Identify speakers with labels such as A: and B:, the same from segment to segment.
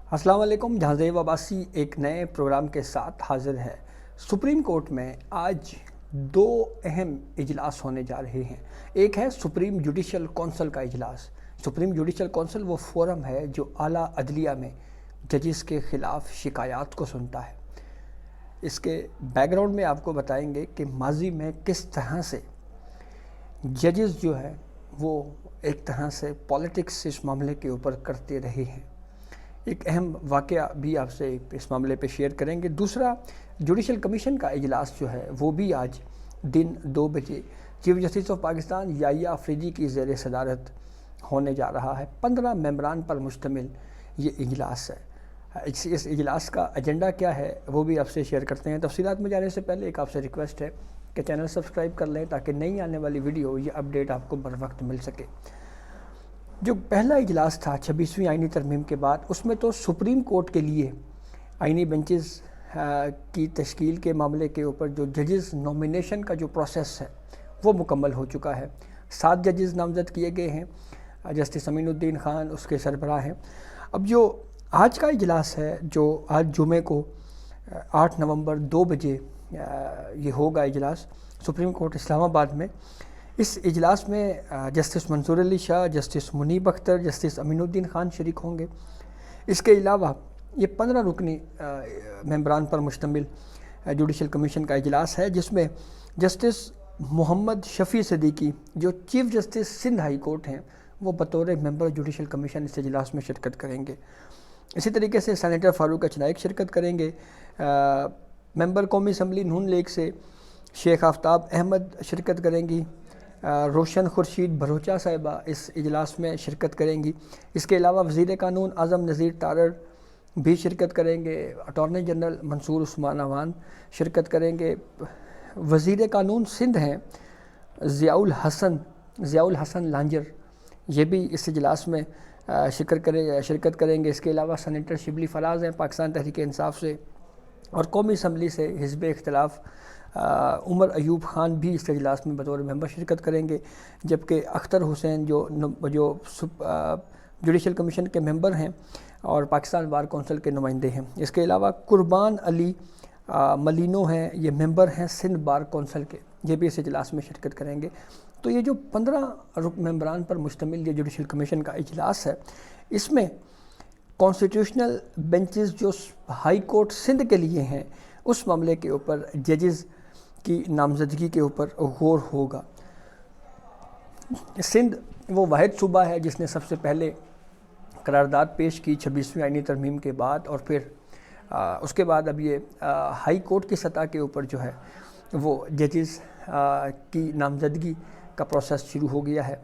A: अस्सलाम वालेकुम। जहाज़ेब अब्बासी एक नए प्रोग्राम के साथ हाज़िर है। सुप्रीम कोर्ट में आज दो अहम इजलास होने जा रहे हैं। एक है सुप्रीम जुडिशल कौंसिल का इजलास। सुप्रीम जुडिशल कौंसिल वो फोरम है जो आला अदलिया में जजेस के ख़िलाफ़ शिकायत को सुनता है। इसके बैकग्राउंड में आपको बताएंगे कि माजी में किस तरह से जजेस जो है वो एक तरह से पॉलिटिक्स इस मामले के ऊपर करते रहे हैं। एक अहम वाक़या भी आपसे इस मामले पे शेयर करेंगे। दूसरा, जुडिशल कमीशन का इजलास जो है वो भी आज दिन 2 बजे chief justice of Pakistan Yahya Afridi की ज़ेर सदारत होने जा रहा है। 15 मेंबरान पर मुश्तमिल ये इजलास है। इस इजलास का एजेंडा क्या है वो भी आपसे शेयर करते हैं। तफसीलात में जाने से पहले एक आपसे रिक्वेस्ट है कि चैनल सब्सक्राइब कर लें ताकि नई आने वाली वीडियो या अपडेट आपको बर वक्त मिल सके। जो पहला इजलास था 26वीं आइनी तरमीम के बाद, उसमें तो सुप्रीम कोर्ट के लिए आइनी बेंचेस की तश्कील के मामले के ऊपर जो जजेस नॉमिनेशन का जो प्रोसेस है वो मुकम्मल हो चुका है। 7 जजेस नामज़द किए गए हैं। जस्टिस अमीनुद्दीन ख़ान उसके सरबराह हैं। अब जो आज का इजलास है जो आज जुमे को 8 नवंबर 2 बजे ये होगा इजलास सुप्रीम कोर्ट इस्लामाबाद में। इस इजलास में justice Mansoor Ali Shah, justice Munib Akhtar, justice Aminuddin Khan शरीक होंगे। इसके अलावा ये 15 रुकनी मेंबरान पर मुश्तमिल जुडिशल कमीशन का इजलास है जिसमें जस्टिस मोहम्मद शफ़ी सिद्दीकी जो chief justice Sindh high court हैं वो बतौर मेंबर जुडिशल कमीशन इस इजलास में शिरकत करेंगे। इसी तरीके से सेनेटर फ़ारूक अचनाइक शिरकत करेंगे। मेंबर कौमी असम्बली नून लीग से शेख आफ्ताब अहमद शिरकत करेंगी। रोशन खुर्शीद भरोचा साहिबा इस इजलास में शिरकत करेंगी। इसके अलावा वज़ीर कानून आज़म नज़ीर तारड़ भी शिरकत करेंगे। अटॉर्नी जनरल मंसूर उस्मान अवान शिरकत करेंगे। वज़ीर कानून सिंध हैं ज़ियाउल हसन लांजर, ये भी इस इजलास में शिरकत करेंगे। इसके अलावा सेनेटर शिबली फराज हैं पाकिस्तान तहरीक इंसाफ से, और कौमी असम्बली से हिज़्ब इख्तिलाफ उमर अयूब ख़ान भी इस इजलास में बतौर मेंबर शिरकत करेंगे। जबकि अख्तर हुसैन जो जुडिशल कमीशन के मेंबर हैं और पाकिस्तान बार कौंसिल के नुमाइंदे हैं। इसके अलावा कुर्बान अली मलिनो हैं, ये मेंबर हैं सिंध बार कौंसिल के, ये भी इस इजलास में शिरकत करेंगे। तो ये जो 15 मेंबरान पर मुश्तमिल ये जुडिशल कमीशन का इजलास है, इसमें कॉन्स्टिट्यूशनल बेंचेस जो हाई कोर्ट सिंध के लिए हैं उस मामले के ऊपर जजेस की नामजदगी के ऊपर गौर होगा। सिंध वो वाहिद सूबा है जिसने सबसे पहले करारदाद पेश की 26वीं आइनी तरमीम के बाद, और फिर उसके बाद अब ये हाई कोर्ट की सतह के ऊपर जो है वो जजेस की नामजदगी का प्रोसेस शुरू हो गया है।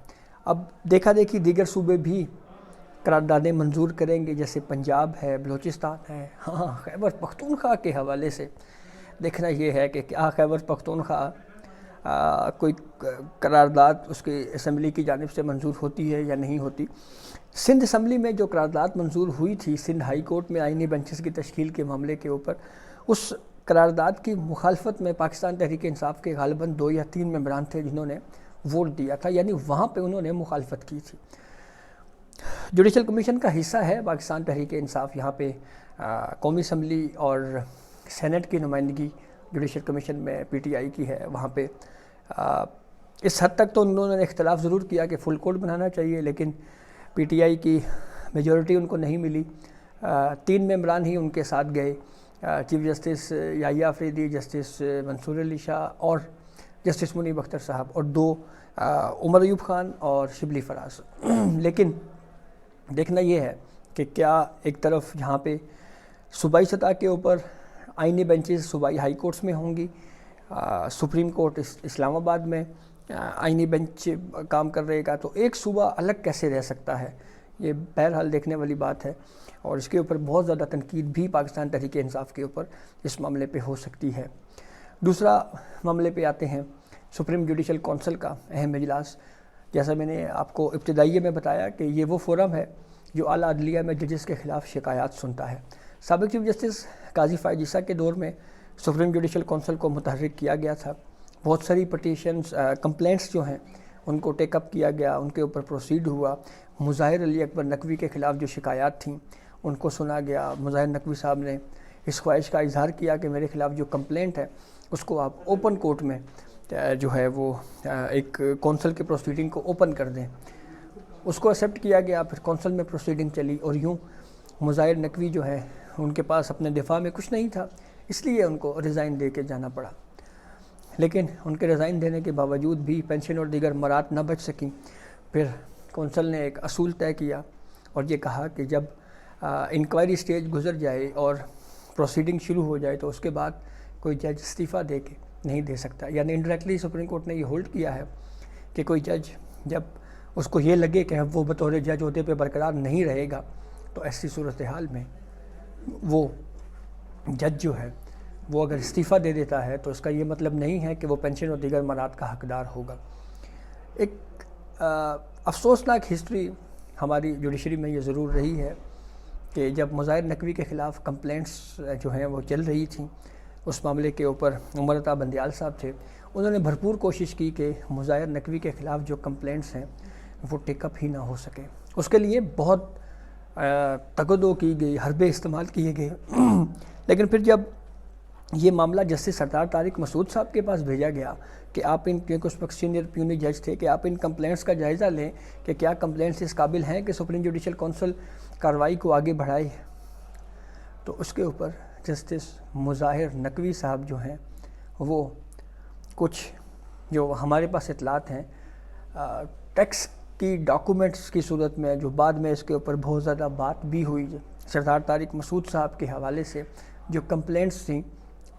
A: अब देखा देखी दीगर सूबे भी करारदादें मंजूर करेंगे, जैसे पंजाब है, बलूचिस्तान है। हाँ, खैबर पख्तूनख्वा के हवाले से देखना ये है कि क्या खैबर पख्तूनख्वा कोई करारदाद उसके असम्बली की जानिब से मंजूर होती है या नहीं होती। सिंध असम्बली में जो करारदाद मंजूर हुई थी सिंध हाई कोर्ट में आइनी बेंचेस की तश्कील के मामले के ऊपर, उस करारदाद की मुखालफत में पाकिस्तान तहरीक इंसाफ के गालिबन 2 या 3 मेंबरान थे जिन्होंने वोट दिया था, यानी वहाँ पे उन्होंने मुखालफत की थी। जुडिशल कमीशन का हिस्सा है पाकिस्तान तहरीक इंसाफ। यहाँ पे कौमी असम्बली और सेनेट की नुमाइंदगी जुडिशल कमीशन में PTI की है। वहाँ पे इस हद तक तो उन्होंने इख्तलाफ ज़रूर किया कि फुल कोर्ट बनाना चाहिए, लेकिन PTI की मेजॉरिटी उनको नहीं मिली। 3 मेंबरान ही उनके साथ गए, chief justice Yahya Afridi, justice Mansoor Ali Shah और जस्टिस मुनीब अख्तर साहब, और 2 उमर अयूब ख़ान और शिबली फराज। लेकिन देखना ये है कि क्या एक तरफ यहाँ पे सूबाई सतह के ऊपर आइनी बेंचेस सूबाई हाई कोर्ट्स में होंगी, सुप्रीम कोर्ट इस्लामाबाद में आइनी बेंच काम कर रहेगा, तो एक सूबा अलग कैसे रह सकता है, ये बहरहाल देखने वाली बात है। और इसके ऊपर बहुत ज़्यादा तनकीद भी पाकिस्तान तहरीक इंसाफ के ऊपर इस मामले पे हो सकती है। दूसरा मामले पे आते हैं सुप्रीम जुडिशल कौंसिल का अहम इजलास। जैसा मैंने आपको इब्तिदाइये में बताया कि ये वो फोरम है जो आला अदलिया में जजेस के ख़िलाफ़ शिकायत सुनता है। साबिक़ चीफ जस्टिस काजी फ़ायज़ ईसा के दौर में सुप्रीम जुडिशल कौंसिल को मुतहर्रिक किया गया था। बहुत सारी पटिशन्स कंप्लेंट्स जो हैं उनको टेकअप किया गया, उनके ऊपर प्रोसीड हुआ। मुज़ाहिर अली अकबर नकवी के ख़िलाफ़ जो शिकायत थी ان کو سنا گیا۔ مظاہر نقوی صاحب نے اس خواہش کا اظہار کیا کہ میرے خلاف جو کمپلینٹ ہے اس کو آپ اوپن کورٹ میں جو ہے وہ ایک کونسل کے پروسیڈنگ کو اوپن کر دیں۔ اس کو ایکسیپٹ کیا گیا، پھر کونسل میں پروسیڈنگ چلی، اور یوں مظاہر نقوی جو ہے ان کے پاس اپنے دفاع میں کچھ نہیں تھا، اس لیے ان کو ریزائن دے کے جانا پڑا۔ لیکن ان کے ریزائن دینے کے باوجود بھی پینشن اور دیگر مراد نہ بچ سکیں۔ پھر کونسل نے ایک اصول طے کیا اور یہ کہا کہ جب انکوائری سٹیج گزر جائے اور پروسیڈنگ شروع ہو جائے تو اس کے بعد کوئی جج استعفیٰ دے کے نہیں دے سکتا۔ یعنی انڈائریکٹلی سپریم کورٹ نے یہ ہولڈ کیا ہے کہ کوئی جج جب اس کو یہ لگے کہ اب وہ بطور جج عہدے پہ برقرار نہیں رہے گا تو ایسی صورتحال میں وہ جج جو ہے وہ اگر استعفیٰ دے دیتا ہے تو اس کا یہ مطلب نہیں ہے کہ وہ پینشن اور دیگر مراد کا حقدار ہوگا۔ ایک افسوسناک ہسٹری ہماری جوڈیشری میں یہ ضرور رہی ہے کہ جب مظاہر نقوی کے خلاف کمپلینٹس جو ہیں وہ چل رہی تھیں، اس معاملے کے اوپر عمر عطا بندیال صاحب تھے، انہوں نے بھرپور کوشش کی کہ مظاہر نقوی کے خلاف جو کمپلینٹس ہیں وہ ٹیک اپ ہی نہ ہو سکے۔ اس کے لیے بہت تگدو کی گئی، حربے استعمال کیے گئے، لیکن پھر جب یہ معاملہ جسٹس سردار طارق مسعود صاحب کے پاس بھیجا گیا کہ آپ ان کے کچھ سینئر پیونی جج تھے کہ آپ ان کمپلینٹس کا جائزہ لیں کہ کیا کمپلینٹس اس قابل ہیں کہ سپریم جوڈیشل کونسل کارروائی کو آگے بڑھائے، تو اس کے اوپر جسٹس مظاہر نقوی صاحب جو ہیں وہ کچھ جو ہمارے پاس اطلاعات ہیں ٹیکس کی ڈاکومنٹس کی صورت میں، جو بعد میں اس کے اوپر بہت زیادہ بات بھی ہوئی، سردار طارق مسعود صاحب کے حوالے سے جو کمپلینٹس تھیں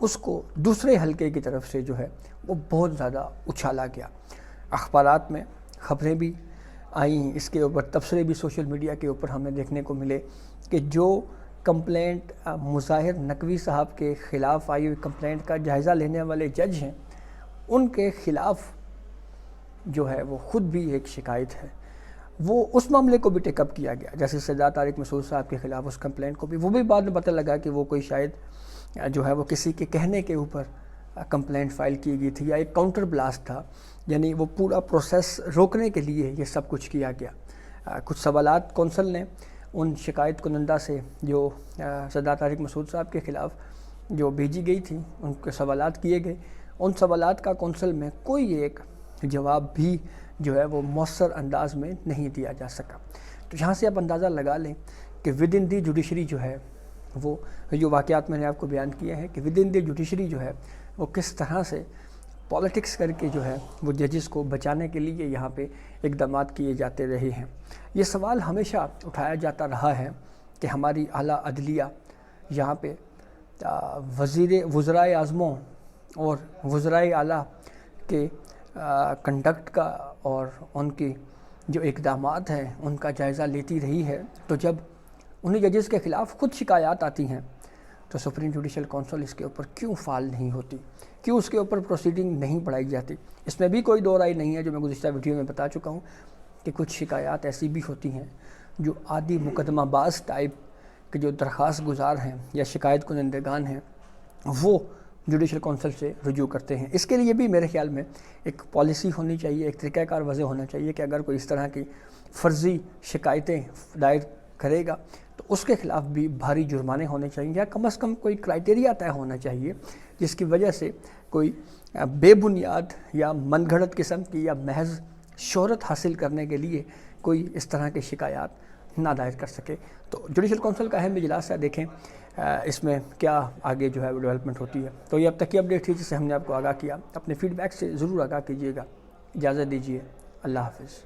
A: اس کو دوسرے حلقے کی طرف سے جو ہے وہ بہت زیادہ اچھالا گیا۔ اخبارات میں خبریں بھی آئیں، اس کے اوپر تبصرے بھی سوشل میڈیا کے اوپر ہمیں دیکھنے کو ملے کہ جو کمپلینٹ مظاہر نقوی صاحب کے خلاف آئی ہوئی کمپلینٹ کا جائزہ لینے والے جج ہیں، ان کے خلاف جو ہے وہ خود بھی ایک شکایت ہے، وہ اس معاملے کو بھی ٹیک اپ کیا گیا۔ جیسے سردار طارق مسعود صاحب کے خلاف اس کمپلینٹ کو بھی، وہ بھی بعد میں پتہ لگا کہ وہ کوئی شاید جو ہے وہ کسی کے کہنے کے اوپر کمپلینٹ فائل کی گئی تھی یا ایک کاؤنٹر بلاسٹ تھا، یعنی وہ پورا پروسیس روکنے کے لیے یہ سب کچھ کیا گیا۔ کچھ سوالات کونسل نے ان شکایت کنندہ سے جو سردار طارق مسعود صاحب کے خلاف جو بھیجی گئی تھی، ان کے سوالات کیے گئے، ان سوالات کا کونسل میں کوئی ایک جواب بھی جو ہے وہ مؤثر انداز میں نہیں دیا جا سکا۔ تو یہاں سے آپ اندازہ لگا لیں کہ ود ان دی جوڈیشری جو ہے وہ جو واقعات میں نے آپ کو بیان کیا ہے کہ ود ان دی جوڈیشری جو ہے وہ کس طرح سے پالیٹکس کر کے جو ہے وہ ججز کو بچانے کے لیے یہاں پہ اقدامات کیے جاتے رہے ہیں۔ یہ سوال ہمیشہ اٹھایا جاتا رہا ہے کہ ہماری اعلیٰ عدلیہ یہاں پہ وزرائے اعظموں اور وزرائے اعلیٰ کے کنڈکٹ کا اور ان کی جو اقدامات ہیں ان کا جائزہ لیتی رہی ہے، تو جب انہیں ججز کے خلاف خود شکایات آتی ہیں تو سپریم جوڈیشل کونسل اس کے اوپر کیوں فعال نہیں ہوتی، کیوں اس کے اوپر پروسیڈنگ نہیں بڑھائی جاتی؟ اس میں بھی کوئی دو رائے نہیں ہے، جو میں گزشتہ ویڈیو میں بتا چکا ہوں کہ کچھ شکایات ایسی بھی ہوتی ہیں جو عادی مقدمہ باز ٹائپ کے جو درخواست گزار ہیں یا شکایت کنندگان ہیں وہ جوڈیشل کونسل سے رجوع کرتے ہیں۔ اس کے لیے بھی میرے خیال میں ایک پالیسی ہونی چاہیے، ایک طریقہ کار وضع ہونا چاہیے کہ اگر کوئی اس طرح کی فرضی شکایتیں دائر کرے گا تو اس کے خلاف بھی بھاری جرمانے ہونے چاہیے، یا کم از کم کوئی کرائٹیریا طے ہونا چاہیے جس کی وجہ سے کوئی بے بنیاد یا من گھڑت قسم کی یا محض شہرت حاصل کرنے کے لیے کوئی اس طرح کے شکایات نہ دائر کر سکے۔ تو جوڈیشل کونسل کا اہم اجلاس ہے، دیکھیں اس میں کیا آگے جو ہے وہ ڈیولپمنٹ ہوتی ہے۔ تو یہ اب تک کی اپڈیٹ تھی جس سے ہم نے آپ کو آگاہ کیا، اپنے فیڈ بیک سے ضرور آگاہ کیجیے گا۔ اجازت دیجیے، اللہ حافظ۔